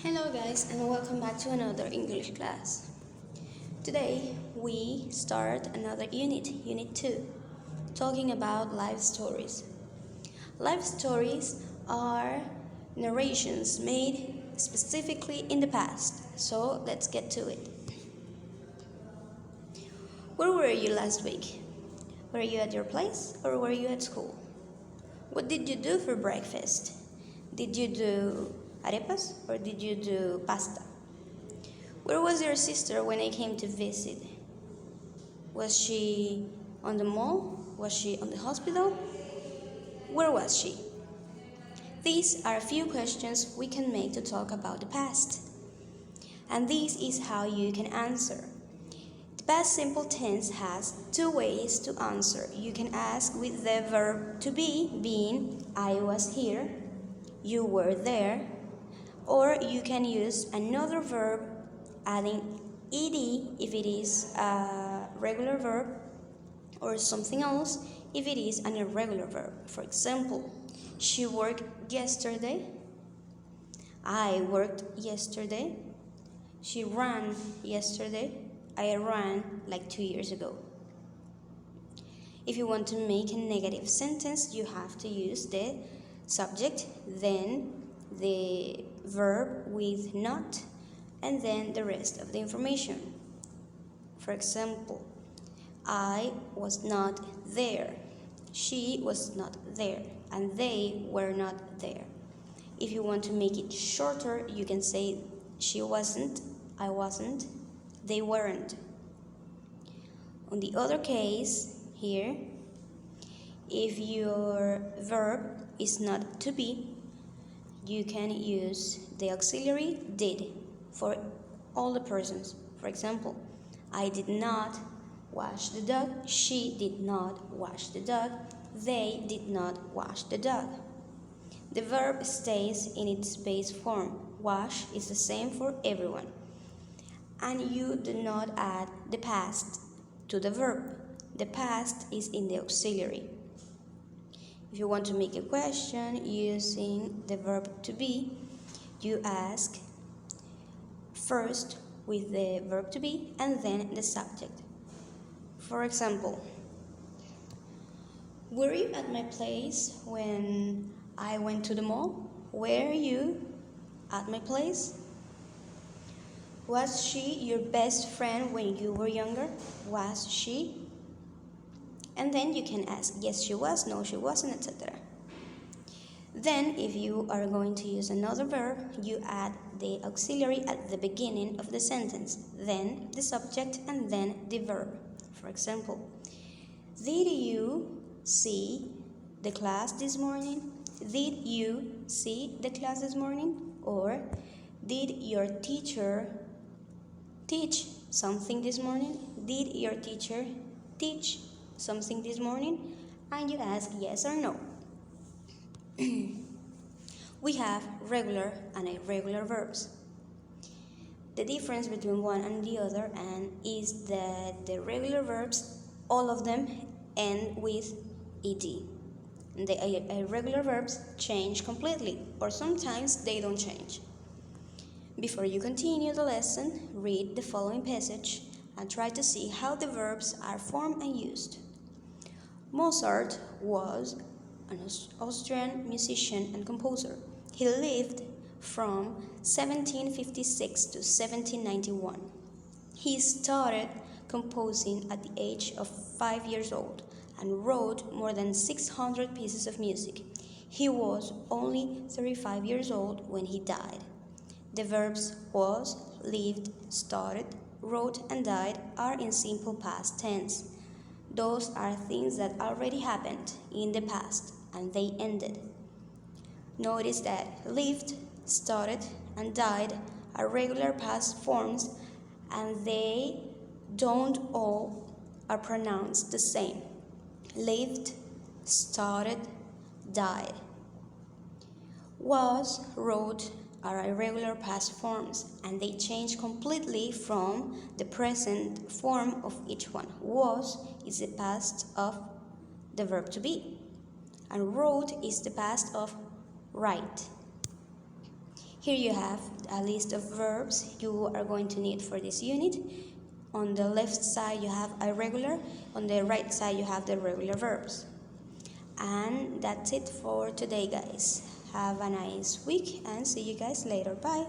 Hello guys and welcome back to another English class. Today we start another unit 2, talking about life stories. Life stories are narrations made specifically in the past, so let's get to it. Where were you last week? Were you at your place or were you at school? What did you do for breakfast? Did you do arepas or did you do pasta? Where was your sister when I came to visit? Was she on the mall? Was she on the hospital? Where was she? These are a few questions we can make to talk about the past. And this is how you can answer. The past simple tense has two ways to answer. You can ask with the verb to be, being I was here, you were there, or you can use another verb adding ed if it is a regular verb, or something else if it is an irregular verb. For example, she worked yesterday, I worked yesterday, she ran yesterday, I ran like 2 years ago. If you want to make a negative sentence, you have to use the subject, then the verb with not, and then the rest of the information. For example, I was not there, she was not there, and they were not there. If you want to make it shorter, you can say she wasn't, I wasn't, they weren't. On the other case, here, if your verb is not to be, you can use the auxiliary did for all the persons. For example, I did not wash the dog, she did not wash the dog, they did not wash the dog. The verb stays in its base form. Wash is the same for everyone. And you do not add the past to the verb. The past is in the auxiliary. If you want to make a question using the verb to be, you ask first with the verb to be and then the subject. For example, were you at my place when I went to the mall? Were you at my place? Was she your best friend when you were younger? Was she? And then you can ask, yes, she was, no, she wasn't, etc. Then, if you are going to use another verb, you add the auxiliary at the beginning of the sentence, then the subject, and then the verb. For example, did you see the class this morning? Did you see the class this morning? Or did your teacher teach something this morning? Did your teacher teach something this morning? And you ask yes or no. We have regular and irregular verbs. The difference between one and the other is that the regular verbs, all of them end with ed. And the irregular verbs change completely, or sometimes they don't change. Before you continue the lesson, read the following passage and try to see how the verbs are formed and used. Mozart was an Austrian musician and composer. He lived from 1756 to 1791. He started composing at the age of 5 years old and wrote more than 600 pieces of music. He was only 35 years old when he died. The verbs was, lived, started, wrote, and died are in simple past tense. Those are things that already happened in the past and they ended. Notice that lived, started, and died are regular past forms and they don't all are pronounced the same. Lived, started, died. Was, wrote are irregular past forms and they change completely from the present form of each one. Was is the past of the verb to be, and wrote is the past of write. Here you have a list of verbs you are going to need for this unit. On the left side you have irregular, on the right side you have the regular verbs. And that's it for today, guys. Have a nice week and see you guys later. Bye.